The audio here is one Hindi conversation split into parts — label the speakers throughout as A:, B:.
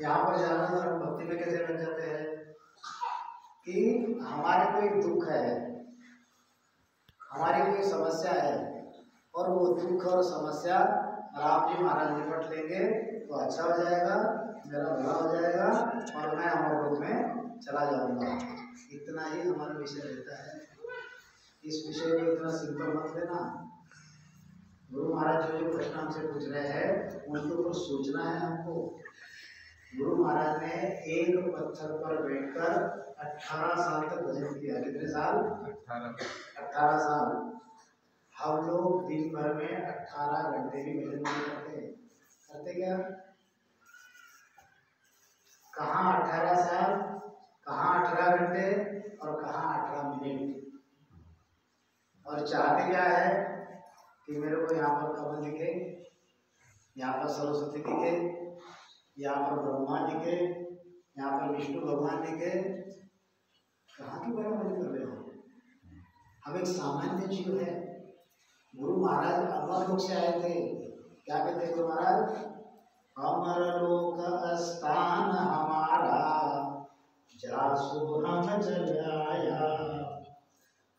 A: यहाँ पर जाना तो हम भक्ति में कैसे बन जाते हैं कि हमारे कोई दुख है, हमारी कोई समस्या है और वो दुख और समस्या राम जी महाराज निपट लेंगे तो अच्छा हो जाएगा, मेरा भला हो जाएगा और मैं अमर लोक में चला जाऊंगा। इतना ही हमारा विषय रहता है। इस विषय में इतना सिंपल मत लेना। गुरु महाराज जो प्रश्न हमसे पूछ रहे हैं उनके ऊपर सोचना है हमको। गुरु महाराज ने एक पत्थर पर बैठकर 18 साल तक भजन किया। कितने साल? 18 साल। हम लोग दिन भर में 18 घंटे भी भजन नहीं करते क्या? कहाँ 18 साल, कहाँ 18 घंटे और कहाँ 18 मिनट। और चाहते क्या है कि मेरे को यहाँ पर कमल दिखे, यहाँ पर सरस्वती दिखे, यहाँ पर ब्रह्मा दिखे, यहाँ पर विष्णु भगवान दिखे। कहाँ की बराबरी कर रहे हो? हम एक सामान्य जीव है। गुरु महाराज अमर लोक से आए थे। क्या कहते हैं गुरु महाराज? अमर लोक स्थान हमारा, जासु हम चल आया।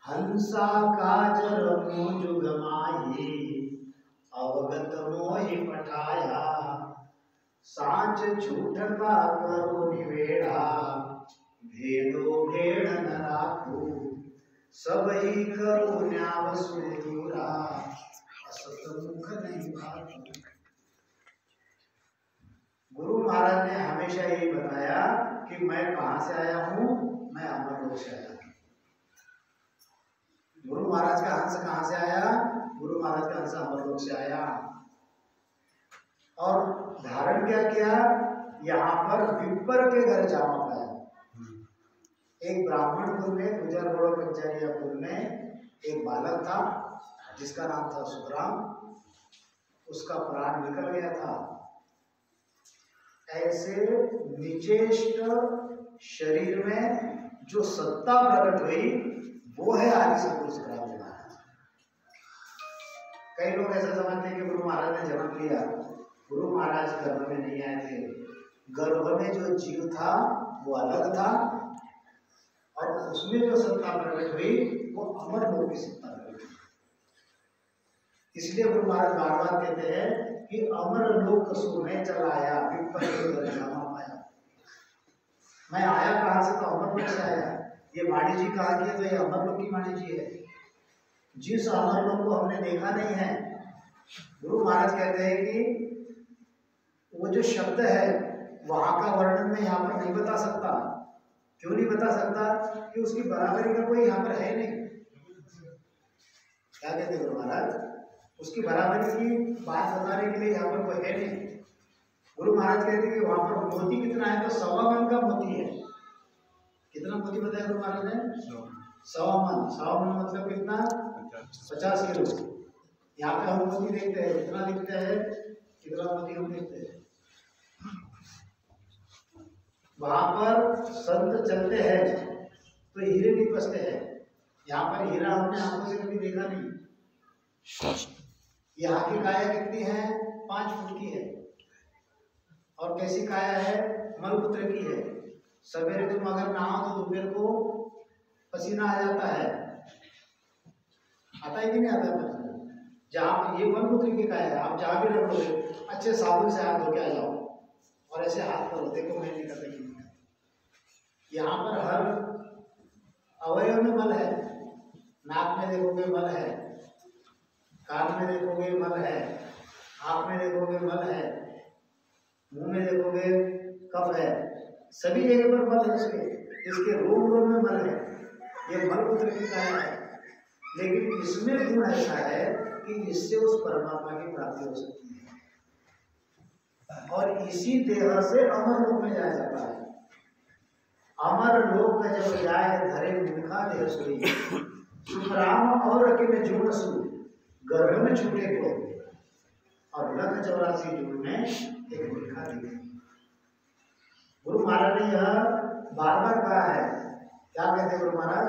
A: हंसा काजर मुझ गमाई, अवगत मोहि पठाया। सांच झूठ का करो निवेड़ा, भेदो भेड़ न राखो। सब ही करो न्याव सुदूरा, असत मुख नहीं भागो। गुरु महाराज ने हमेशा यही बताया कि मैं कहाँ से आया हूँ? मैं अमर लोक से आया हूँ। गुरु महाराज का हंस कहाँ से आया? गुरु महाराज का हंस अमर लोक से आया। और धारण क्या किया? यहाँ पर विप्र के घर जामा पाया। एक ब्राह्मण कुल में, गुजर रोड पंचारिया कुल में एक बालक था जिसका नाम था सुखराम। उसका प्राण निकल गया था। ऐसे निचेष्ट शरीर में जो सत्ता प्रकट हुई वो है आदि सदगुरु सुखराम जी महाराज। कई लोग ऐसा समझते हैं कि गुरु महाराज ने जन्म लिया। गुरु महाराज गर्भ में नहीं आए थे। गर्भ में जो जीव था वो अलग था और उसमें जो सत्ता प्रकट हुई वो अमर लोक की सत्ता प्रकट हुई। इसलिए गुरु महाराज बार बार कहते हैं कि अमर लोक सो मैं चला आया, विप्र के घर जामा पाया। मैं आया कहाँ से? तो अमर लोक से आया। ये वाणी जी कहा कि तो ये अमर लोक की वाणी जी है। जिस अमर लोक को हमने देखा नहीं है, गुरु महाराज कहते हैं कि वो जो शब्द है वहां का वर्णन मैं यहाँ पर नहीं बता सकता। क्यों नहीं बता सकता? कि उसकी बराबरी का कोई यहाँ पर है नहीं। क्या कहते हैं गुरु महाराज? उसकी बराबरी की बात बताने के लिए यहाँ पर कोई है नहीं। गुरु महाराज कहते हैं कि वहां पर मोती कितना है? तो 1.25 मन का मोती है। कितना मोती बताया गुरु महाराज ने? 1.25 मन। 1.25 मन मतलब कितना? 50 किलो। यहाँ पे हम मोती देखते हैं, कितना दिखता है? कितना मोती हम देखते हैं? वहां पर संत चलते हैं तो हीरे भी बसते हैं। यहाँ पर हीरा हमने आंखों से कभी देखा नहीं। यहाँ की काया कितनी है? 5 फुट की है। और कैसी काया है? मलपुत्र की है। सवेरे तुम अगर नहाओ तो दोपहर को पसीना आ जाता है। आता है कि नहीं आता पसीना? जहाँ ये मलपुत्र की काया है, आप जहाँ भी रखोगे अच्छे साबुन से हाथ धो के आ जाओ और ऐसे हाथ करो, देखो मैं नहीं करता कि नहीं। यहाँ पर हर अवयव में मल है। नाक में देखोगे मल है, कान में देखोगे मल है, आँख में देखोगे मल है, मुंह में देखोगे कफ है। सभी जगह पर मल है। इसके रोम रोम में मल है। ये मलपुत्र की काया है। लेकिन इसमें गुण ऐसा है कि इससे उस परमात्मा की प्राप्ति हो सकती है और इसी देह से अमर लोक में जाया जाता है। अमर लोक का जब जाए धरे मुखा देह सोई, सुखराम और अकेले जुड़ सु गर्भ में छूटे को और लख 84 जुड़ में एक मुखा दिखे। गुरु महाराज ने यह बार बार कहा है। क्या कहते गुरु महाराज?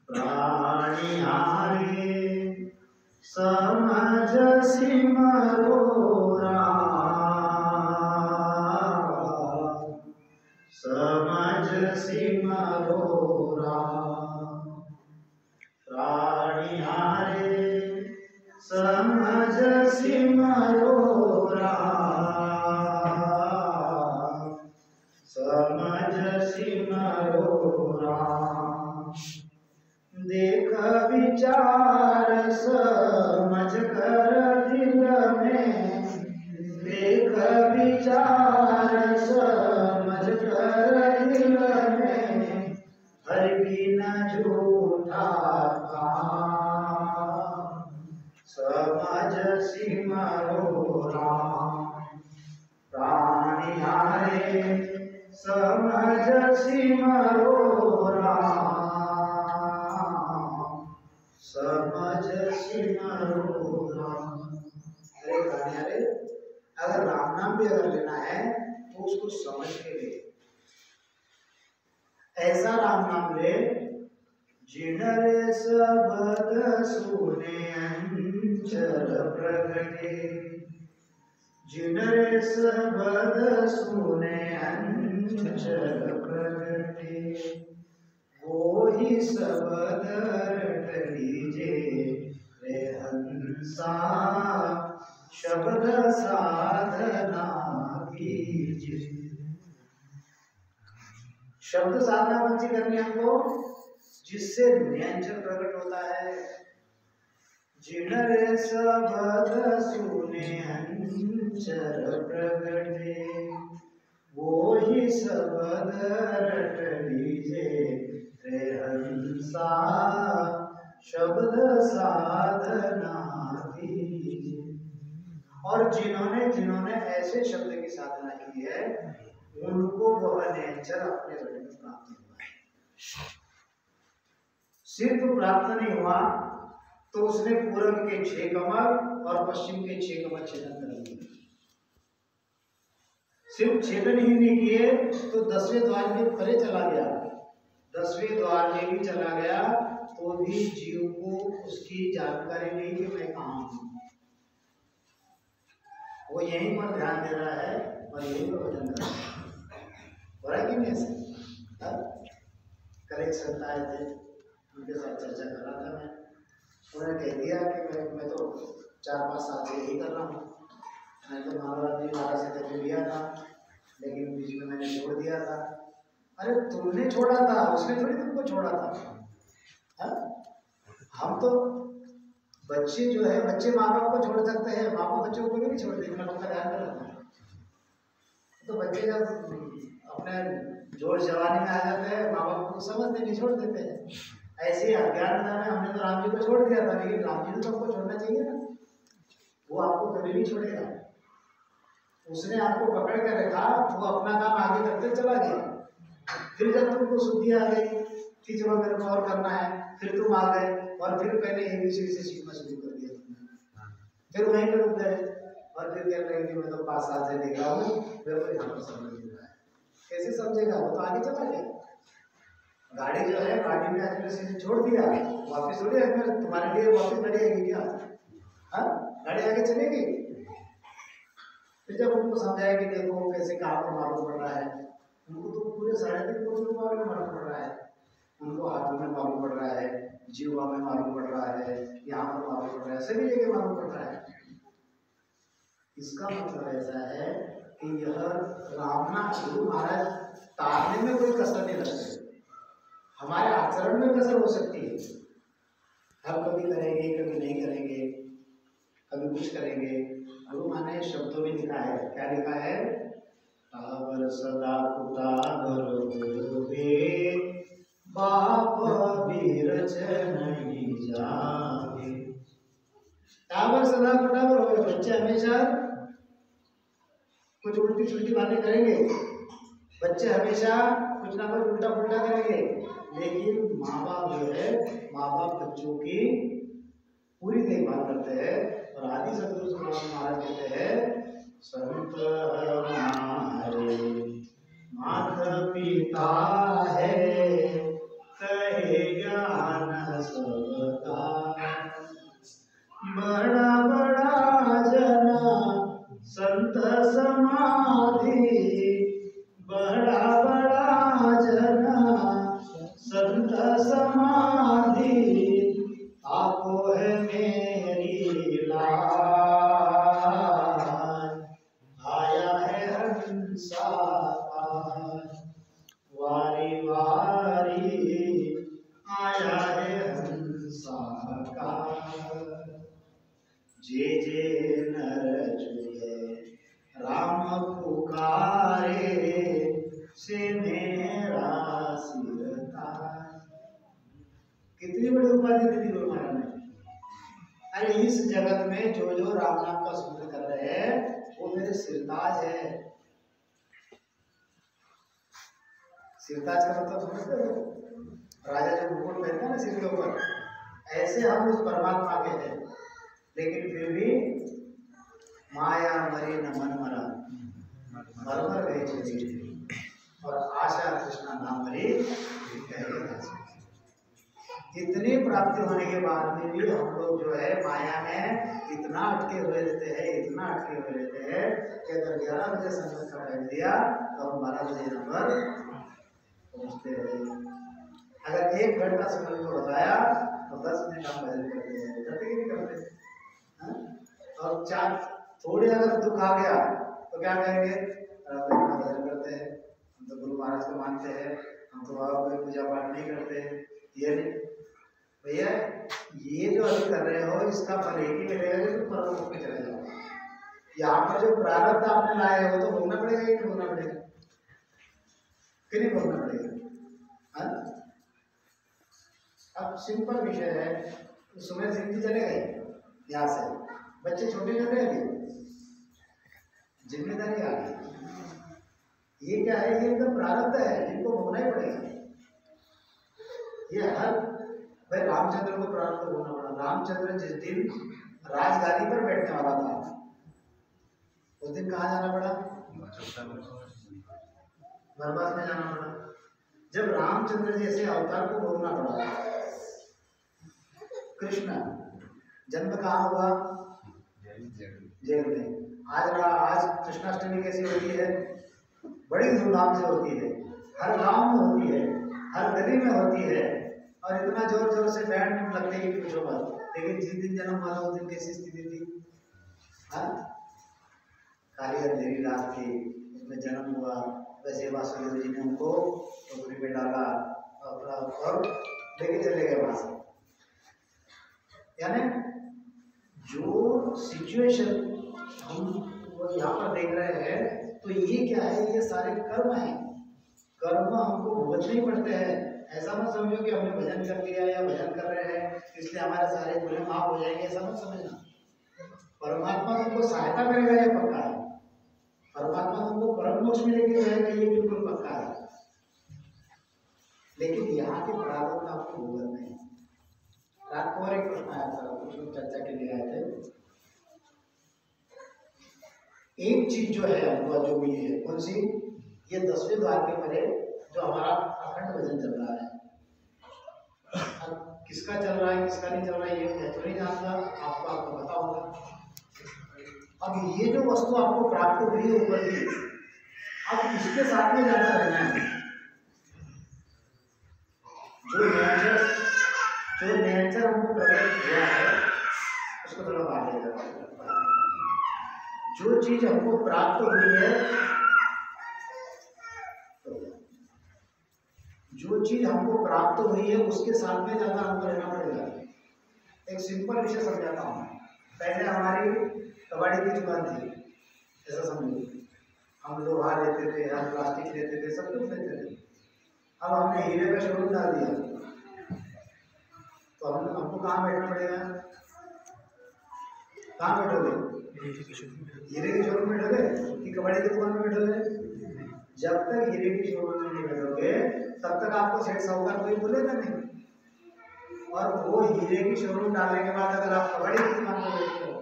A: प्राणी हारे समझ सिमरो राम, विचार समझ कर दिल में हर की न झूठा काम समझ सिमरो राम प्राणी हारे समझ सिमरो राम समझ सिमरो राम। अरे प्राणी हारे, अगर राम नाम भी अगर लेना है तो उसको समझ के ले, ऐसा राम नाम ले जिनरे शब्द सुने अंचल प्रगटे, जिनरे शब्द सुने अंचल प्रगटे वो ही शब्द रट लीजे रे हंसा शब्द साधना कीजिए। शब्द साधना कौन सी करनी है हमको, जिससे निरंजन प्रकट होता है। जिनरे शब्द सुने अंचल प्रगटे वो ही शब्द रट लीजे रे हंसा शब्द साधना कीजिए। और जिन्होंने जिन्होंने ऐसे शब्द की साधना की है उनको वह नेचर अपने हृदय में प्राप्त हुआ है। सिर्फ प्राप्त नहीं हुआ तो उसने पूर्व के 6 कमल और पश्चिम के 6 कमल छेदन कर दिए। सिर्फ छेदन ही नहीं किए तो 10वें द्वार में परे चला गया, 10वें द्वार में भी चला गया तो भी जीव को उसकी जानकारी नहीं कि मैं कहाँ हूँ। वो यहीं पर ध्यान दे रहा है और यहीं पर वजन कर रहा है। हो रहा है कि नहीं ऐसे? कल एक संत आए थे, उनके साथ चर्चा कर रहा था मैं, उन्होंने कह दिया कि मैं तो 4-5 साल से यही कर रहा हूँ, मैं तो महाराज जी 12 से तक लिया था लेकिन बीच में मैंने छोड़ दिया था। अरे तुमने छोड़ा था, उसने थोड़ी तुमको छोड़ा था। हम तो बच्चे जो है, बच्चे माँ बाप को छोड़ सकते हैं, माँ बाप बच्चों को भी नहीं छोड़ देते, उनका ध्यान रखना है। तो बच्चे जब अपने जोश जवानी में आ जाते हैं माँ बाप को समझते नहीं, छोड़ देते हैं। ऐसे ही अज्ञानता में हमने तो राम जी को छोड़ दिया था, लेकिन राम जी को तो हमको छोड़ना चाहिए ना, वो आपको कभी नहीं छोड़ेगा। उसने आपको पकड़ कर रखा, वो अपना काम आगे करते चला गया। फिर जब तुमको शुद्धि आ गई कि चलो मेरे को और करना है, फिर तुम आ गए और फिर पहले ABC से सीखना शुरू कर दिया तुमने, फिर वहीं पर रुक गए और फिर कह रहे हैं कि मैं तो 5 साल से देख रहा हूँ, मेरे को यहाँ पर समझ नहीं रहा है। कैसे समझेगा? वो तो आगे चला गया। गाड़ी जो है, गाड़ी में एक्सप्रेस छोड़ दिया, वापस थोड़ी तुम्हारे लिए वापस गाड़ी आएगी क्या? हाँ, गाड़ी आगे चलेगी। फिर जब उनको समझाया कि देखो कैसे कहाँ पर मालूम पड़ रहा है, उनको तो पूरे 3.5 करोड़ में मालूम पड़ रहा है, उनको हाथों में मालूम पड़ रहा है, जीवा में मालूम पड़ रहा है, यहाँ पर मालूम पड़ रहा है, सभी जगह मालूम पड़ रहा है। इसका मतलब ऐसा है कि यह रामनाम गुरु महाराज तारने में कोई कसर नहीं रखते, हमारे आचरण में कसर हो सकती है। हम कभी करेंगे, कभी नहीं करेंगे, कभी कुछ करेंगे। गुरु माने शब्दों में लिखा है, क्या लिखा है? तावर सदा कुतावर होवे, बाप बीरज नहीं जावे। तावर सदा कुतावर होवे, बच्चे हमेशा कुछ उल्टी सुल्टी बातें करेंगे, बच्चे हमेशा कुछ ना कुछ उल्टा पुल्टा करेंगे, लेकिन माँ बाप जो है, माँ बाप बच्चों की पूरी देखभाल करते हैं। और आदि सदगुरु सुखदेव महाराज कहते हैं, संत हमारे माता पिता है, कहे ज्ञान सबका, बड़ा बड़ा जना संत समाधि, बड़ा बड़ा जना संत समाधि, आपो है मेरी लाज, आया है हंसा वारी वारी बड़ी उपाधि दी थी गुरु महाराज ने। अरे इस जगत में जो जो राम नाम का सुमिरन कर रहे हैं वो मेरे सिरताज है। सिरताज का मतलब समझते हो? राजा जो मुकुट पहनता है ना सिर के ऊपर, ऐसे हम उस परमात्मा के हैं। लेकिन फिर भी माया मरी न मन मरा, मरमर गए चली, और आशा कृष्णा नाम मरी। इतनी प्राप्ति होने के बाद में भी हम लोग जो है माया में इतना अटके हुए रहते हैं, इतना अटके हुए रहते हैं कि अगर 11 बजे संगत का टाइम दिया तो हम 12 बजे यहाँ पर पहुँचते हैं। अगर 1 घंटा संगत को बताया तो 10 मिनट हम भजन करते हैं, करते कि नहीं करते? और 4 थोड़ी अगर दुख आ गया तो क्या कहेंगे? भजन करते हैं, हम तो गुरु महाराज को मानते हैं, हम तो बाबा कोई पूजा पाठ नहीं करते हैं। ये नहीं भैया, ये जो अभी कर रहे हो इसका फल एक ही मिलेगा कि तुम परलोक में चले जाओ। यहाँ पर जो प्रारब्ध आपने लाए हो तो भोगना पड़ेगा कि नहीं भोगना पड़ेगा? कि नहीं भोगना पड़ेगा? अब सिंपल विषय है, सुमेर सिंह जी चले गए यहाँ से, बच्चे छोटे छोटे हैं, जिम्मेदारी आ गई। ये क्या है? ये एकदम प्रारब्ध है, इनको भोगना ही पड़ेगा। ये हर भाई रामचंद्र को प्रारब्ध भोगना पड़ा। रामचंद्र जिस दिन राजगादी पर बैठने वाला था उस दिन कहाँ जाना पड़ा? वनवास में जाना पड़ा। जब रामचंद्र जैसे अवतार को भोगना पड़ा, कृष्ण जन्म कहाँ हुआ? जेल में। आज कृष्णाष्टमी कैसी होती है? बड़ी धूमधाम से होती है, हर गांव में होती है, हर गली में होती है, और इतना जोर जोर से बैंड लगते ही पूछो मत। लेकिन जिस दिन जन्म हुआ उस दिन कैसी स्थिति थी? काली अंधेरी रात थी, उसमें जन्म हुआ। वैसे वासुदेव जी ने उनको टोकरी में डाला और लेके चले गए वहां से। यानी जो सिचुएशन हम यहाँ पर देख रहे हैं तो ये क्या है? ये सारे कर्म हैं। कर्म हमको भुगतने ही पड़ते हैं। ऐसा मत समझो कि हमने भजन कर लिया या भजन कर रहे हैं इसलिए हमारे सारे गुनाह माफ हो जाएंगे, ऐसा मत समझना। परमात्मा तुमको सहायता करेगा, ये पक्का है। परमात्मा तुमको परम मोक्ष में लेके जाएगा, ये बिल्कुल पक्का है। लेकिन यहाँ के प्रारब्ध आपको भुगतने हैं। रात को और एक प्रश्न आया था, कुछ लोग चर्चा के लिए आए थे। एक चीज जो है हमको जो मिली है, कौन सी? ये 10वें द्वार के परे जो हमारा अखंड भजन चल रहा है। अब किसका चल रहा है किसका नहीं चल रहा है ये मैं तो नहीं जानता, आपको पता होगा। अब ये जो वस्तु आपको प्राप्त हुई है ऊपर की, अब इसके साथ में ज्यादा रहना है। जो नेचर हमको प्रकट हुआ है उसको थोड़ा बाहर ले जाता। जो चीज हमको प्राप्त हुई है, जो चीज हमको प्राप्त हुई है उसके साथ में ज्यादा हमको रहना पड़ेगा। एक सिंपल विषय समझाता हूँ। पहले हमारी कबाड़ी की दुकान थी, ऐसा समझो। हम लोहा लेते थे, हम प्लास्टिक लेते थे, सब कुछ लेते थे। अब हमने हीरे का शोरूम डाल दिया तो हमको कहाँ बैठना पड़ेगा? कहाँ बैठोगे? हीरे के शोरूम में बैठोगे कि कबाड़ी की दुकान में बैठोगे? जब तक हीरे की शोरूम में नहीं बैठोगे तब तक आपको सेठ साहूकार कोई बोलेगा नहीं। और वो हीरे की शोरूम डालने के बाद अगर आप कबाड़ी की दुकान में बैठते हो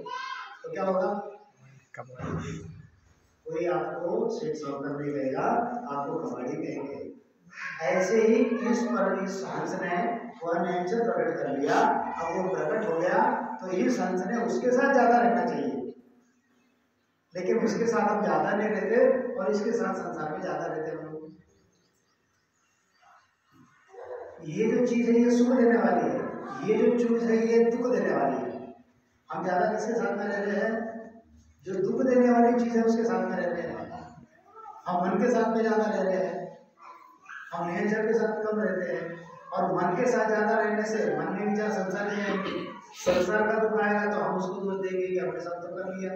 A: तो क्या होगा? कोई आपको सेठ साहूकार नहीं कहेगा, आपको कबाड़ी कहेंगे। ऐसे ही इस हंस ने वह नेचर प्रकट कर लिया। अब वो प्रकट हो गया तो इस हंस ने उसके साथ ज्यादा रहना चाहिए, लेकिन उसके साथ हम ज्यादा नहीं रहते और इसके साथ संसार में ज्यादा रहते हैं। ये जो चीज है ये सुख देने वाली है, ये जो चीज है ये दुख देने वाली है। हम ज्यादा किसके साथ में रह रहे हैं? जो दुख देने वाली चीज है उसके साथ में रहते हैं। हम मन के साथ में ज्यादा रह रहे हैं, हम नेचर के साथ कम रहते हैं। और मन के साथ ज्यादा रहने से मन में विचार संसार में आएंगे। संसार का दुख आएगा तो हम उसको दोष देंगे कि हमने सब तो कर लिया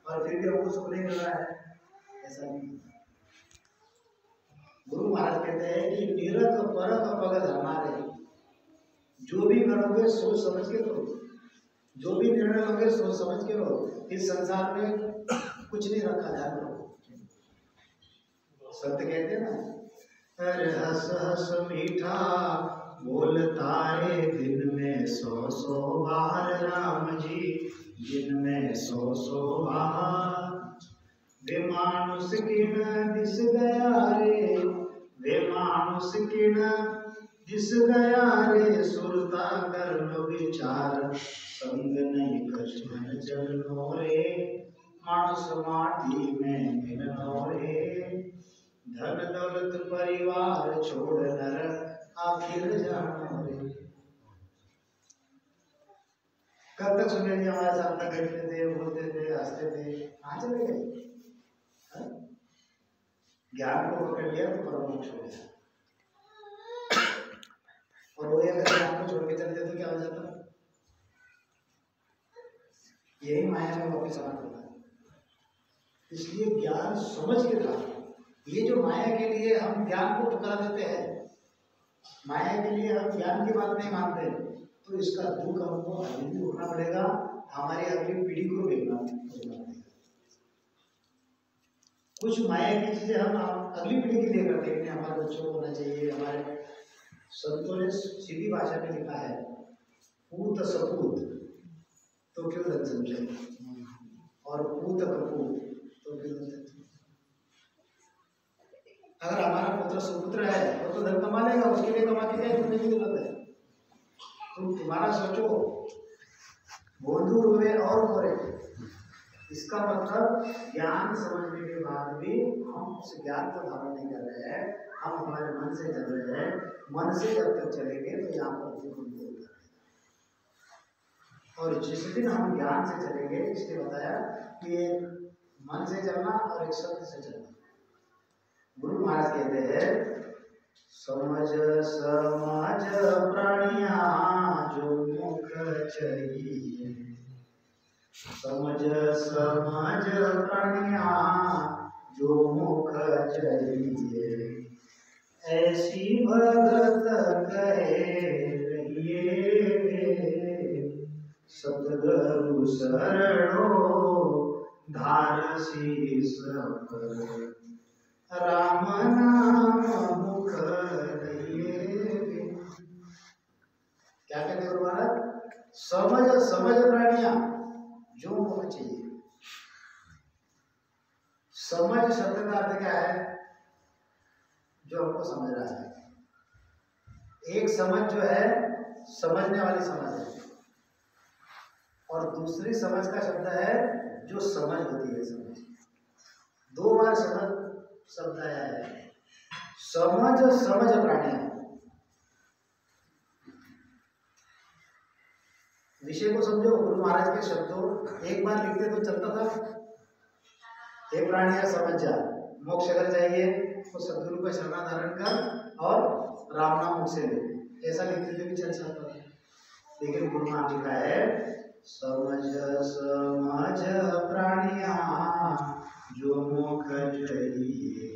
A: और फिर भी हमको सुख नहीं मिल रहा है। ऐसा नहीं। गुरु महाराज कहते हैं कि निरत परक पग धर्मा रहे। जो भी करोगे सोच समझ के करो, जो भी निर्णय लोगे सोच समझ के लो। इस संसार में कुछ नहीं रखा, ध्यान रखो। सत्य कहते हैं ना, अरे हंस हंस मीठा बोलता रे दिन में 100 बार राम जी, दिन में 100 बार। वे मानुष किन दिस गया रे, वे मानुष किन दिस गया रे, सुरता कर लो विचार, संग नहीं कछुन जलनो रे, मानुष माटी में मिलनो रे, धन दौलत परिवार छोड़ नर आखिर जानो रे। कब तक सुने जी हमारे साथ तक बैठते थे, बोलते थे, हंसते थे, कहाँ चले गए? ज्ञान को पकड़ लिया तो परम मोक्ष हो गया। और वो अगर ज्ञान को छोड़ के चलते तो क्या हो जाता? यही माया में वापिस आना पड़ता है। इसलिए ज्ञान समझ के था। ये जो माया के लिए हम ज्ञान को ठुकरा देते हैं, माया के लिए हम ज्ञान की बात नहीं मानते, तो इसका दुख हमको अभी भी उठाना पड़ेगा, हमारी अगली पीढ़ी को देखना पड़ेगा। कुछ माया की चीजें हम अगली पीढ़ी के लिए करते हैं, हमारे बच्चों को होना चाहिए। हमारे संतों ने सीधी भाषा में लिखा है, पूत सपूत तो क्यों धन समझे, और पूत कपूत तो क्यों धन। अगर हमारा पुत्र सुपुत्र है वो तो धन कमा लेगा, उसके लिए कमा के क्या करने की जरूरत है? तुम्हारा सोचो, बोंदू रोवे और गोरे। इसका मतलब ज्ञान समझने के बाद भी हम उस ज्ञान को धारण नहीं कर रहे हैं, हम हमारे मन से चल रहे हैं। मन से जब तक चलेंगे तो यहाँ पर दुख नहीं होगा। और जिस दिन हम ज्ञान से चलेंगे, इसलिए बताया कि मन से चलना और एक शब्द से चलना। गुरु महाराज कहते हैं, समझ समझ प्राणिया जो मुख चाहिए, समझ समझ प्राणिया जो मुख चाहिए, ऐसी भगत कहे रहिए, सतगुरु शरणो धार शीस पर, राम नाम मुख रहिए। क्या कहते गुरु महाराज? समझ समझ प्राणिया जो मुख चाहिए। समझ शब्द का अर्थ क्या है? जो हमको समझ रहा है। एक समझ जो है समझने वाली समझ है, और दूसरी समझ का शब्द है जो समझ होती है। समझ दो बार समझ शब्द आया है। समझ समझ प्राणिया, विषय को समझो। गुरु महाराज के शब्दों एक बार लिखते तो चलता था, हे प्राणिया समझ जा, मोक्ष अगर चाहिए तो सदगुरु का शरण धारण कर और राम नाम मुख से ले, ऐसा लिखते हुए भी चल सकता था। लेकिन गुरु महाराज लिखा है, समझ समझ प्राणिया जो मुख चाहिए।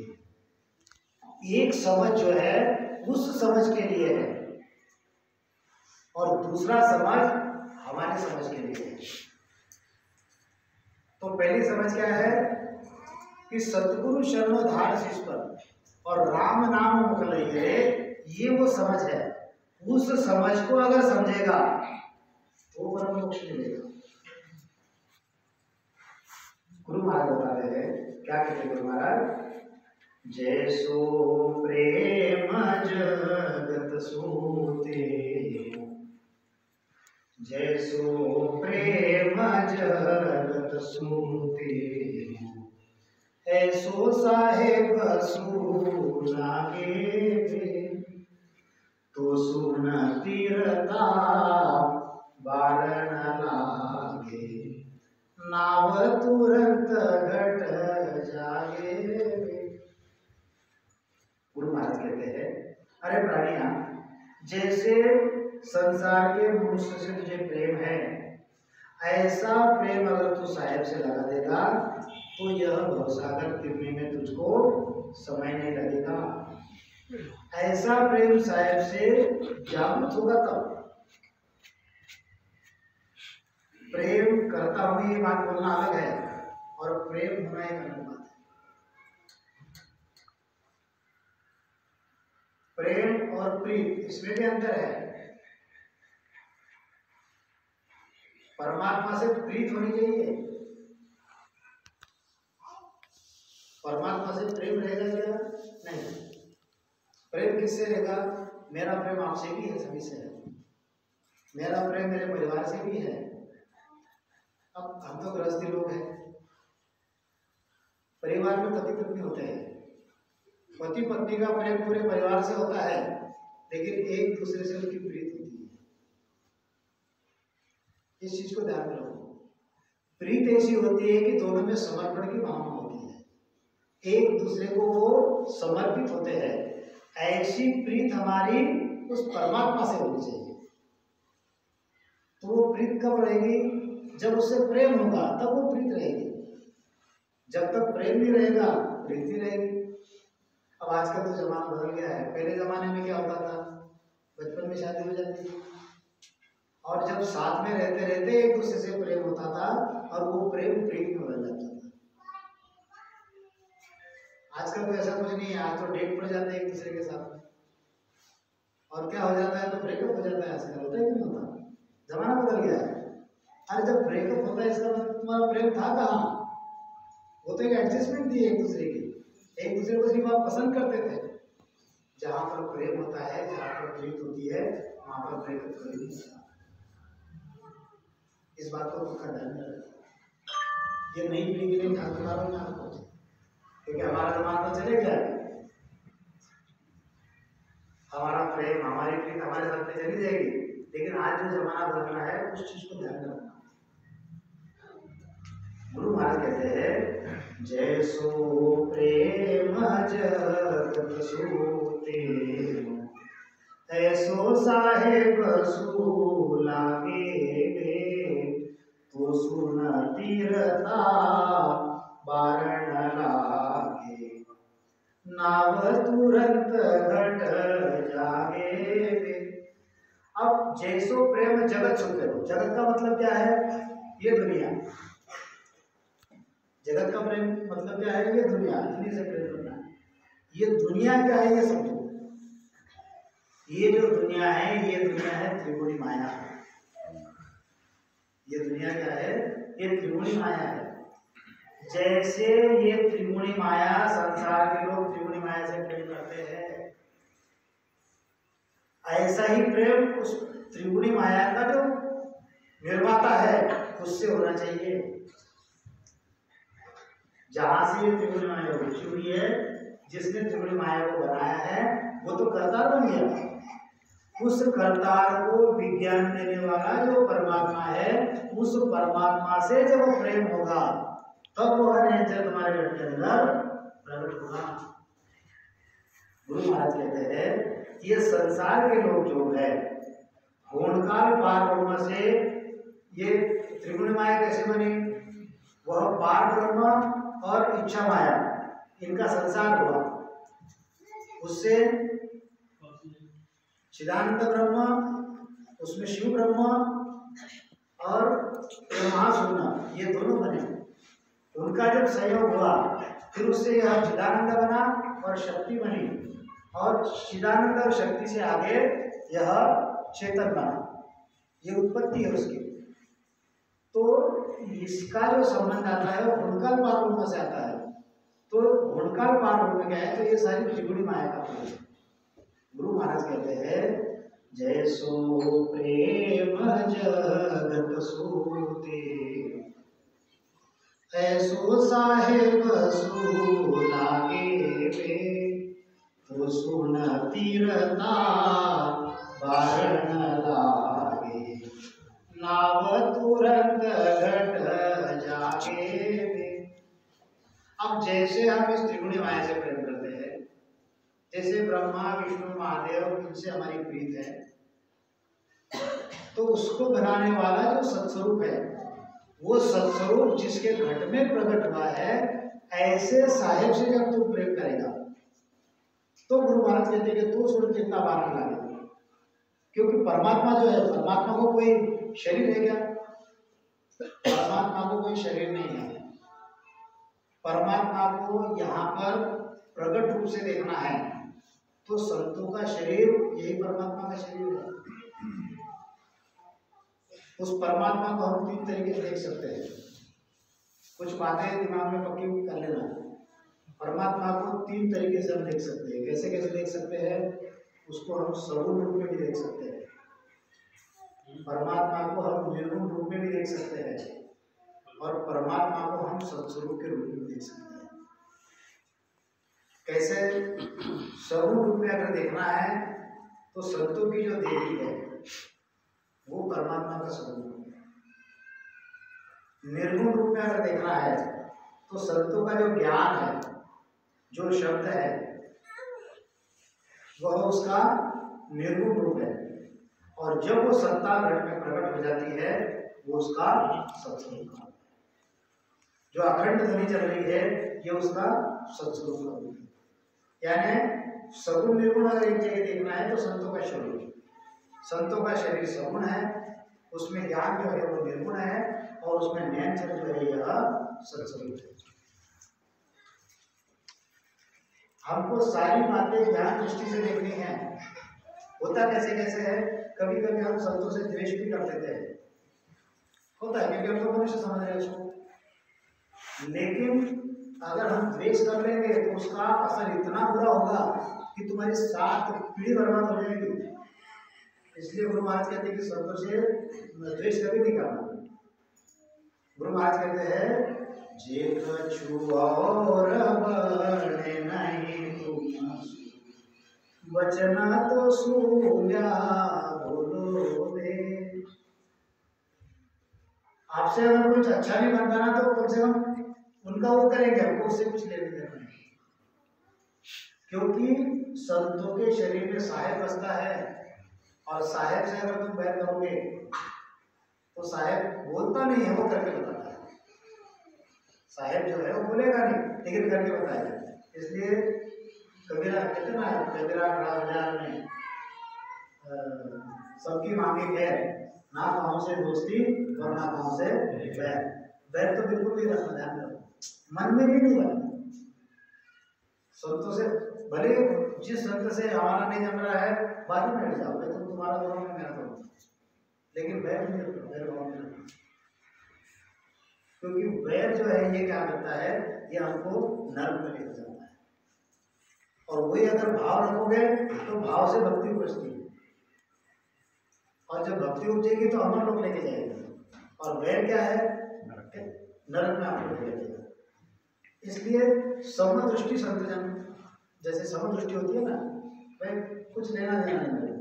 A: एक समझ जो है उस समझ के लिए है, और दूसरा समझ हमारी समझ के लिए है। तो पहली समझ क्या है कि सतगुरु शरणो धार शीस पर और राम नाम मुख लइए, ये वो समझ है। उस समझ को अगर समझेगा तो परम मोक्ष मिलेगा। गुरु महाराज बता रहे हैं, क्या कहते गुरु महाराज? जैसो प्रेम जगत सूते, जैसो प्रेम जगत सूते, ऐसो साहेब सूर लागे, तो सुन तीरता बारण लागे, नाव तुरंत घट जागे। गुरु महाराज कहते हैं, अरे प्राणिया, जैसे संसार के मनुष्य से तुझे प्रेम है, ऐसा प्रेम अगर तू साहेब से लगा देगा तो यह भवसागर तिरने में तुझको समय नहीं लगेगा। ऐसा प्रेम साहेब से जागृत होगा तब, प्रेम करता हूं ये बात बोलना अलग है और प्रेम होना एक अलग बात है। प्रेम और प्रीत इसमें भी अंतर है। परमात्मा से प्रीत होनी चाहिए, परमात्मा से प्रेम रहेगा क्या? नहीं। प्रेम किससे रहेगा? मेरा प्रेम आपसे भी है, सभी से है, मेरा प्रेम मेरे परिवार से भी है। अब हम तो गृहस्थी लोग हैं, परिवार में पति पत्नी होते हैं, पति पत्नी का प्रेम पूरे परिवार से होता है, लेकिन एक दूसरे से उनकी प्रीत होती है। इस चीज को ध्यान में रखो। प्रीत ऐसी होती है कि दोनों में समर्पण की भावना होती है, एक दूसरे को वो समर्पित होते हैं। ऐसी प्रीत हमारी उस परमात्मा से होनी चाहिए। तो वो प्रीत कब रहेगी? जब उससे प्रेम होगा तब वो प्रीत रहेगी। जब तक प्रेम नहीं रहेगा प्रीत नहीं रहेगी। अब आजकल तो जमाना बदल गया है। पहले जमाने में क्या होता था? बचपन में शादी हो जाती थी और जब साथ में रहते रहते एक दूसरे से प्रेम होता था और वो प्रेम प्रीत में बदल जाता था। आजकल तो ऐसा कुछ नहीं है। आज तो डेट पड़ जाते हैं एक दूसरे के साथ और क्या हो जाता है तो ब्रेकअप हो जाता है। आजकल होता है कि नहीं होता? जमाना बदल गया है। अरे जब ब्रेकअप होता है इसका मतलब तुम्हारा प्रेम था कहाँ? वो तो एक एडजस्टमेंट थी एक दूसरे की, एक दूसरे को सिर्फ आप पसंद करते थे। जहां पर प्रेम होता है, जहां पर प्रीत होती है, वहां पर ब्रेकअप कभी नहीं होता। इस बात को पक्का ध्यान में रखना। ये नई पीढ़ी के लिए ध्यान दिला रहा हूं आपको, क्योंकि हमारा जमाना तो चले गया, हमारा प्रेम हमारी प्रीत हमारे साथ में चली जाएगी, लेकिन आज जो जमाना बदल रहा है उस चीज को ध्यान में रखना। गुरु महाराज कहते हैं, जैसो प्रेम जगत सूते, ऐसो साहेब लागे, तो सुन तीरता बारण लागे, नाव तुरंत घट जागे। अब जैसो प्रेम जगत सूते, जगत का मतलब क्या है? ये दुनिया। जगत का प्रेम मतलब क्या है? ये दुनिया, इन्हीं से प्रेम करना। ये दुनिया क्या है ये समझो। ये जो दुनिया है त्रिगुणी माया। ये दुनिया क्या है? ये त्रिगुणी माया है। जैसे ये त्रिगुणी माया, संसार के लोग त्रिगुणी माया से प्रेम करते हैं, ऐसा ही प्रेम उस त्रिगुणी माया का जो निर्माता है उससे होना चाहिए। जहां से ये त्रिगुणी माया उठी हुई है, जिसने त्रिगुणी माया को बनाया है, वो तो कर्ता बन गया। उस कर्तार को विज्ञान देने वाला जो परमात्मा है, उस परमात्मा से जब वो प्रेम होगा तब वो नेचर तुम्हारे घर के अंदर प्रकट होगा। गुरु महाराज कहते हैं, ये संसार के लोग जो है, होनकाल पार ब्रह्म से ये त्रिगुण माया कैसे बनी? वह पार ब्रह्म और इच्छा माया, इनका संसार हुआ। उससे चिदानंद ब्रह्म, उसमें शिव ब्रह्म और महाशून्य, ये दोनों बने। उनका जब संयोग हुआ फिर उससे यह चिदानंद बना और शक्ति बनी, और चिदानंद और शक्ति से आगे यह चेतन बना। ये उत्पत्ति है उसकी। तो इसका जो संबंध आता है वो होनकाल पार ब्रह्म से आता है। तो होनकाल पार ब्रह्म क्या है? तो ये सारी त्रिगुणी माया का फल है। गुरु महाराज कहते हैं, जैसो प्रेम जगत सूते, ऐसो साहेब लागे, तो सुन तीरता बारण लागे, नाव तुरंत घट जागे। अब जैसे हम इस त्रिगुणी माया से प्रेम करते हैं, जैसे ब्रह्मा विष्णु महादेव, इनसे हमारी प्रीत है, तो उसको बनाने वाला जो सत्स्वरूप है, वो सत्स्वरूप जिसके घट में प्रकट हुआ है, ऐसे साहेब से जब तू प्रेम करेगा तो गुरु महाराज कहते हैं कि तू सुन कितना बारण लागे। क्योंकि परमात्मा जो है, परमात्मा को कोई शरीर है क्या? परमात्मा को कोई शरीर नहीं है। परमात्मा को यहाँ पर प्रकट रूप से देखना है तो संतों का शरीर यही परमात्मा का शरीर है। उस परमात्मा को हम 3 तरीके से देख सकते हैं। कुछ बातें दिमाग में पक्की कर लेना। परमात्मा को 3 तरीके से हम देख सकते हैं। कैसे कैसे देख सकते हैं? उसको हम सगुण रूप में भी देख सकते हैं, परमात्मा को हम निर्गुण रूप में भी देख सकते हैं, और परमात्मा को हम सत्स्वरूप के रूप में देख सकते हैं। कैसे? सगुण रूप में अगर देखना है तो संतों की जो देवी है वो परमात्मा का स्वरूप है। निर्गुण रूप में अगर देखना है तो संतों का जो ज्ञान है, जो शब्द है, वह उसका निर्गुण रूप है, और जब वो सत्ता घट में प्रकट हो जाती है वो उसका सत्स्वरूप है। जो अखंड ध्वनि चल रही है ये उसका सत्स्वरूप का रूप है। यानी सगुण निर्गुण अगर एक जगह देखना है तो संतों का शरीर, संतों का शरीर सगुण है, उसमें ज्ञान जो है वो निर्गुण है, और उसमें नैनचर जो है यह सत्स्वरूप है। हमको सारी बातें ज्ञान दृष्टि से देखनी है। होता कैसे कैसे है, कभी कभी हम संतों से द्वेष भी कर देते हैं, होता है, क्योंकि हम तो मनुष्य समझ रहे हैं उसको। लेकिन अगर हम द्वेष कर लेंगे तो उसका असर इतना बुरा होगा कि तुम्हारी 7 पीढ़ी बर्बाद हो जाएगी। इसलिए गुरु महाराज कहते हैं कि संतों से द्वेष कभी नहीं करना। गुरु महाराज कहते हैं जे कछु और बरने नहीं तुम वचना तो सूल्या बोलो रे। आपसे अगर कुछ अच्छा नहीं बनता ना तो कम से कम उनका वो करेंगे, हमको उससे कुछ लेने देना नहीं। क्योंकि संतों के शरीर में साहेब बसता है, और साहेब से अगर तुम बैर करोगे तो साहेब बोलता नहीं है, वो करके बताता है। साहेब जो है वो बोलेगा नहीं लेकिन करके बताएगा। इसलिए कबीरा कहते ना, कबीरा बाजार में सबकी मांगे खैर, ना गाँव से दोस्ती और ना गाँव से बैर। बैर तो बिल्कुल नहीं रखना, ध्यान रखो, मन में भी नहीं रखना। संतों से भले जिस संत से हमारा नहीं जम रहा है बाद में बैठ जाओ, तो तुम्हारा दोनों में मेरा दोनों, लेकिन बैर नहीं रखना, बैर गाँव में रखना। क्योंकि बैर जो है ये क्या करता है, ये हमको नर्क में लेकर जाता है। और वही अगर भाव रखोगे तो भाव से भक्ति उपजती है, और जब भक्ति उपजेगी तो अमर लोग लेके जाएगी। और बैर क्या है, नरक में आपको लेके जाएगा। इसलिए समदृष्टि संतजन, जैसे समदृष्टि होती है ना, भाई कुछ लेना देना नहीं,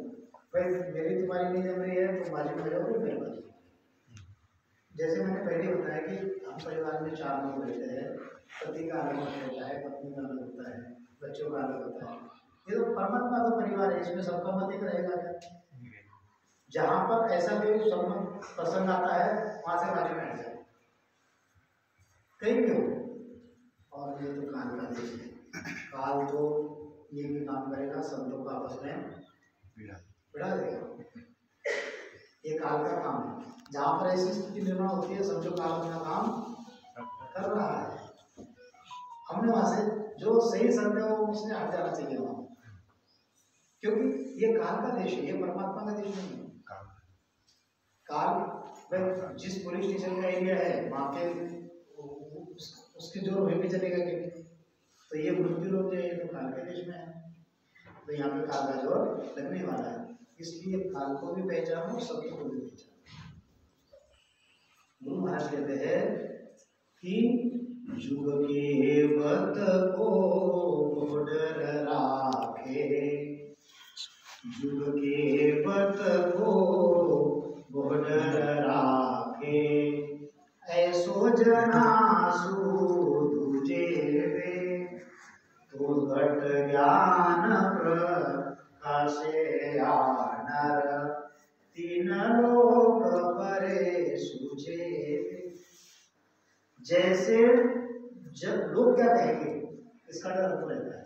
A: भाई मेरी तुम्हारी नहीं जम रही है तो बाजू में जाओ, मेरे बाजू। जैसे मैंने पहले बताया कि हम परिवार में 4 लोग रहते हैं, पति का अलग होता है, पत्नी का अलग होता है, बच्चों का अलग होता है। ये तो परमात्मा का परिवार है, इसमें सबका मत एक रहेगा क्या? जहाँ पर ऐसा कोई संबंध प्रसंग आता है वहां से बाजू में हट जाए, कहीं भी हो। और ये तो काल का देश है, काल तो ये भी काम करेगा, संतों का आपस में बिड़ा देगा। ये काल का काम है। जहाँ पर ऐसी स्थिति निर्माण होती है समझो काल अपना काम कर रहा है। हमने वहां से जो सही संत है वो उसने हट जाना चाहिए वहां, क्योंकि ये काल का देश है, ये परमात्मा का देश नहीं है। काल जिस पुलिस स्टेशन का एरिया है वहाँ पे उसके जोर वहीं पे चलेगा क्योंकि, तो ये मृत्यु लोग जो है तो काल के देश में है, तो यहाँ पे काल का जोर लगने वाला है। इसलिए काल को भी पहचानो, सत्य को भी पहचानो। गुरु महाराज कहते हैं कि जुग के वत को डर राखे, जुग के वत को डर राखे, ऐसो जना सुजेवे, तो घट ज्ञान प्रकाशे नर, 3 लोक परे सूझे। जैसे जब लोग क्या कहेंगे इसका डर हमको रहता है।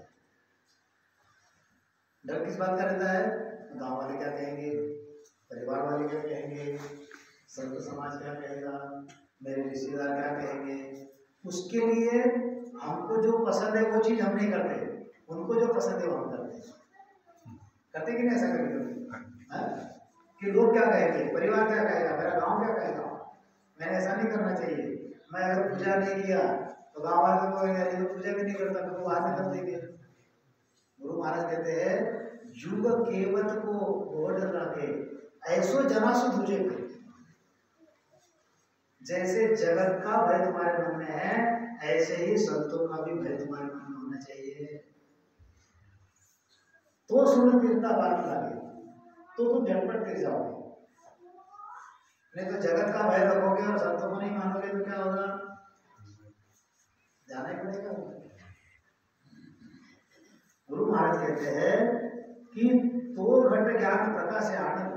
A: डर किस बात का रहता है? गांव वाले क्या कहेंगे, परिवार वाले क्या कहेंगे, संत समाज क्या कहेगा, मेरे रिश्तेदार क्या कहेंगे, उसके लिए हमको जो पसंद है वो चीज हम नहीं करते, उनको जो पसंद है वो हम करते कि नहीं? ऐसा करेंगे कि लोग क्या कहेंगे, परिवार क्या कहेगा, मेरा गांव क्या कहेगा, मैंने ऐसा नहीं करना चाहिए, मैं अगर पूजा नहीं किया तो गांव वाले को कहेंगे तो पूजा भी नहीं करता तो वो आगे कर देंगे। गुरु महाराज कहते हैं युग केवट को बोध रखे ऐसो जनासु तुझे, जैसे जगत का भय तुम्हारे मन में है ऐसे ही संतों का भी भय तुम्हारे मन में होना चाहिए। तो सुन तीर्था बात लागे तो तुम झटपट गिर जाओगे, नहीं तो जगत का भय रखोगे और संतों को नहीं मानोगे तो क्या होगा, जाना ही पड़ेगा। गुरु महाराज कहते हैं कि तो घट ज्ञान प्रकाश आनंद,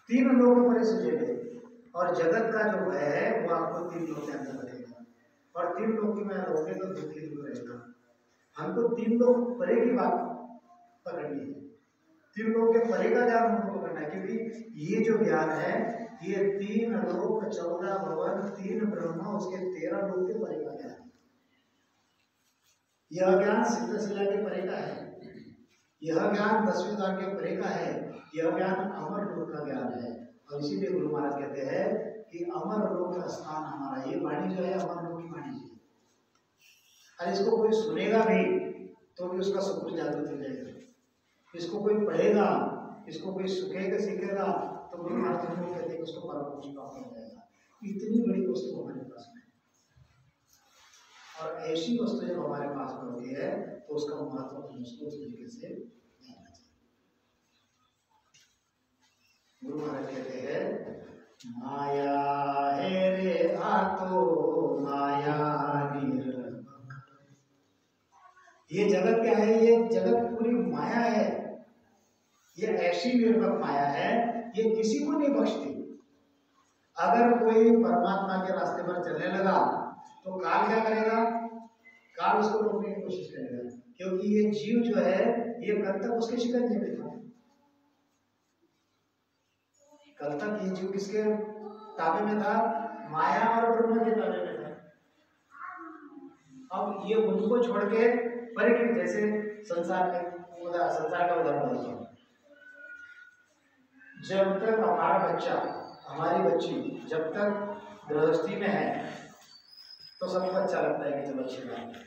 A: तीन लोगों पर सुझेगे और जगत का जो भय है वो आपको तीन लोग के अंदर रहेगा, और तीन लोग में रहोगे तो दुखी दूर रहेगा। हमको तीन लोग परे की बात पकड़नी है, तीन लोग के परे का ज्ञान हमको पकड़ना है, क्योंकि ये जो ज्ञान है ये 3 लोक 14 भवन 3 ब्रह्म उसके 13 लोक के परे का ज्ञान है। यह ज्ञान सिद्धशिला के परे का है, यह ज्ञान 10वें द्वार के परे का है, यह ज्ञान अमर लोक का ज्ञान है। और इसीलिए गुरु महाराज कहते हैं कि अमर लोक का स्थान हमारा, ये वाणी जो है अमर लोक की वाणी है, और इसको कोई सुनेगा भी तो भी उसका शुक्र जागृत हो जाएगा, इसको कोई पढ़ेगा, इसको कोई सुखेगा सीखेगा तो गुरु महाराज कहते हैं कि उसको परम पुरुष प्राप्त हो जाएगा। इतनी बड़ी वस्तु हमारे पास में, और ऐसी वस्तु जब हमारे पास में होती है तो उसका महत्व उसको उस तरीके से जानना चाहिए। गुरु महाराज कहते हैं माया है रे आतो माया निरपक, ये जगत क्या है, ये जगत पूरी माया है, ये ऐसी निर्भक माया है, ये किसी को नहीं बख्शती। अगर कोई परमात्मा के रास्ते पर चलने लगा तो काल क्या करेगा, काल उसको रोकने की कोशिश करेगा, क्योंकि ये जीव जो है ये कल तक उसके शिकंजे में था, कल तक ये जीव किसके ताबे में था, माया और ब्रह्म के ताबे में था। अब ये उनको छोड़ के परिक्र, जैसे संसार का उदाहरण देता हूं, जब तक हमारा बच्चा हमारी बच्ची जब तक गृहस्थी में है तो सबको अच्छा लगता है कि चलो अच्छी बात है,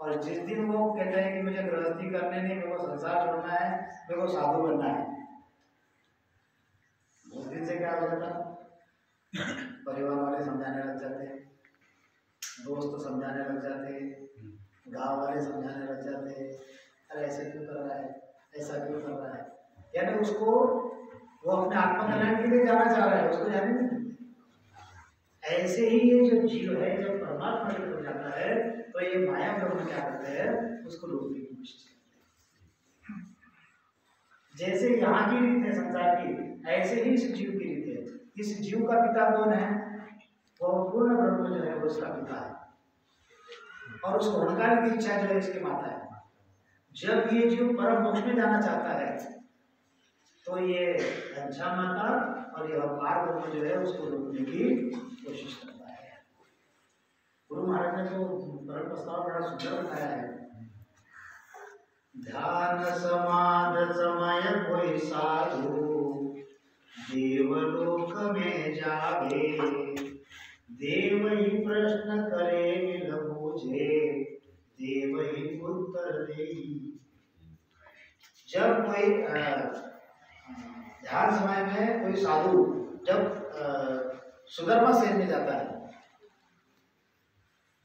A: और जिस दिन वो कहते हैं कि मुझे गृहस्थी करने नहीं, मेरे को संसार छोड़ना है, मेरे को साधु बनना है, उस दिन से क्या हो जाता, परिवार वाले समझाने लग जाते, दोस्त समझाने लग जाते, गांव वाले समझाने लग जाते, अरे ऐसे क्यों कर रहा है, ऐसा क्यों कर रहा है, यानी उसको वो अपने आत्मकल्याण के लिए जाना चाह रहा है, उसको जाने नहीं। ऐसे ही ये जो जीव है जब परमात्मा की तरफ जाता है तो ये माया ब्रह्म क्या करते हैं, उसको रोकने की कोशिश करते हैं। जैसे यहाँ की रीत है संसार की, ऐसे ही इस जीव की रीत है। इस जीव का पिता कौन है, वो पूर्ण ब्रह्म जो है वो उसका पिता है, और उसको होनकार की इच्छा जो है इसकी माता है। जब ये जीव परम मोक्ष में जाना चाहता है तो ये अच्छा माता और यह पार ब्रह्म जो है उसको रोकने की कोशिश करता है। गुरु महाराज ने तो परम प्रस्ताव बड़ा सुंदर बताया है, ध्यान समाध समय कोई साधु देवलोक में जागे, देव ही प्रश्न करे मिल बूझे, देव ही उत्तर दे। जब कोई ध्यान समय में कोई साधु जब सुधर्मा सेन में जाता है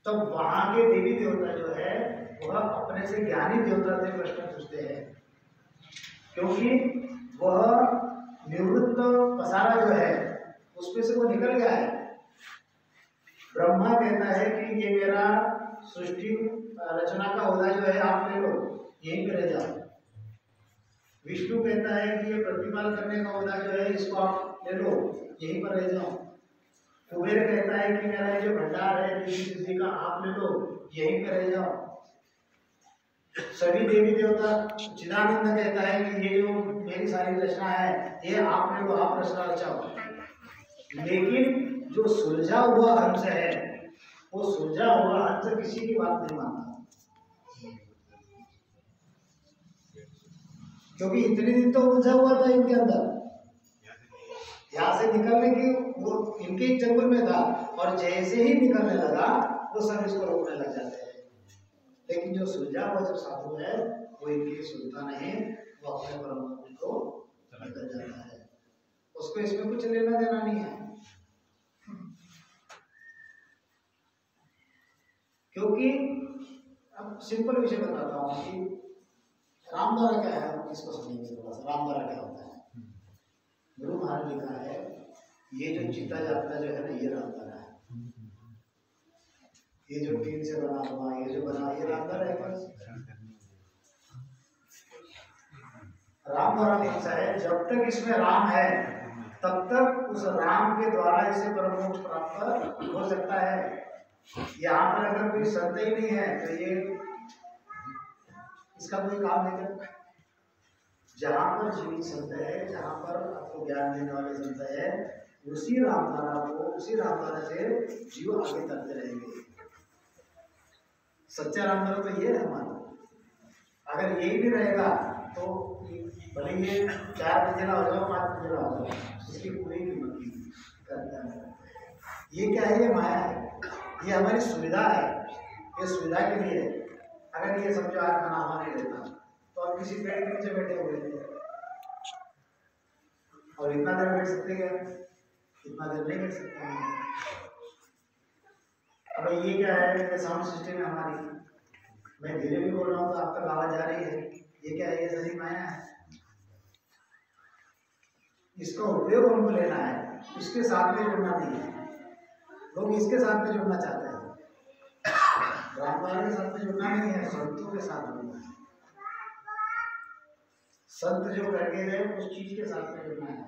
A: तब तो वहां के देवी देवता जो है वह अपने से ज्ञानी देवता से प्रश्न पूछते हैं, क्योंकि वह निवृत्त पसारा जो है उसमें से वो निकल गया है। ब्रह्मा कहता है कि ये मेरा सृष्टि रचना का ओहदा जो है आप ले लो, यहीं पे रह जाओ। विष्णु कहता है कि ये प्रतिपाल करने का ओहदा जो है इसको आप ले लो, यहीं पर रह जाओ। कुबेर कहता है कि मेरा ये जो भंडार है किसी का आप ले लो, यहीं पे रह जाओ। सभी देवी देवता, चिदानंद कहता है कि ये जो मेरी सारी रचना है ये आपने वो आप रचना रचाओ, लेकिन जो सुलझा हुआ हंस है वो सुलझा हुआ हंस किसी की बात नहीं मानता, क्योंकि इतने दिन तो उलझा हुआ था इनके अंदर, यहाँ से निकलने की वो इनके जंगल में था, और जैसे ही निकलने लगा वो सब इसको रोकने लग जाते हैं। लेकिन जो सुलझा हुआ जो साधु है वो इनकी सुनता नहीं, वो अपने परम को निकल जाता है, उसको इसमें कुछ लेना देना नहीं है। क्योंकि अब सिंपल विषय बताता हूँ कि रामद्वारा क्या है, इसको समझेंगे थोड़ा सा। रामद्वारा क्या होता है? गुरु महाराज लिखा है ये जो चिता जाता जो है ना ये रामद्वारा है, ये जो टीन से बना हुआ ये जो बना ये रामद्वारा है। बस रामद्वारा कौन सा है? जब तक इसमें राम है तब तक उस राम के द्वारा इसे परम मोक्ष प्राप्त हो सकता है। यहाँ पर अगर कोई संत ही नहीं है तो ये इसका कोई काम नहीं करता। जहाँ पर जीवित संत है, जहाँ पर आपको ज्ञान देने वाले संत है, उसी रामधारा को, उसी रामधारा से जीव आगे करते रहेंगे। सच्चा रामधारा तो ये है हमारा। अगर यही भी रहेगा तो भले ये 4 मंजिला हो जाओ 5 मंजिला हो जाओ, इसकी कोई कीमत नहीं करता है। ये क्या है? ये माया है, ये हमारी सुविधा है, ये सुविधा के लिए है। अगर ये समझो आज खाना हवा नहीं देता तो आप किसी पेड़ के नीचे बैठे हुए थे और इतना देर बैठ सकते क्या? इतना देर नहीं बैठ सकते हैं। अब ये क्या है? ये साउंड सिस्टम है हमारी, मैं धीरे भी बोल रहा हूँ तो आप तक आवाज आ रही है। ये क्या है? ये सही माया है। इसका उपयोग हमको लेना है, इसके साथ में जुड़ना नहीं है। लोग इसके साथ में जुड़ना चाहते हैं, रामद्वारा के साथ में जुड़ना नहीं है, संतों के साथ जुड़ना है। संत जो करके गए उस चीज के साथ में जुड़ना है।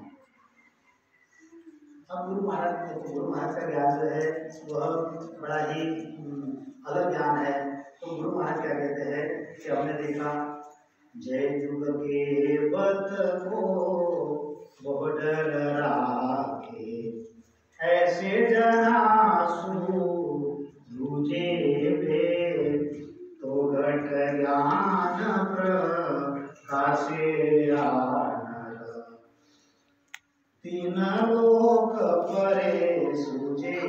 A: अब गुरु महाराज का ज्ञान जो है वह बड़ा ही अलग ज्ञान है। तो गुरु महाराज क्या कहते हैं कि हमने देखा जय जुग के बत को बहुत डर राखे, ऐसे जना सूझे भेद, तो घट ज्ञान प्रकाशे तीन लोक परे सूझे।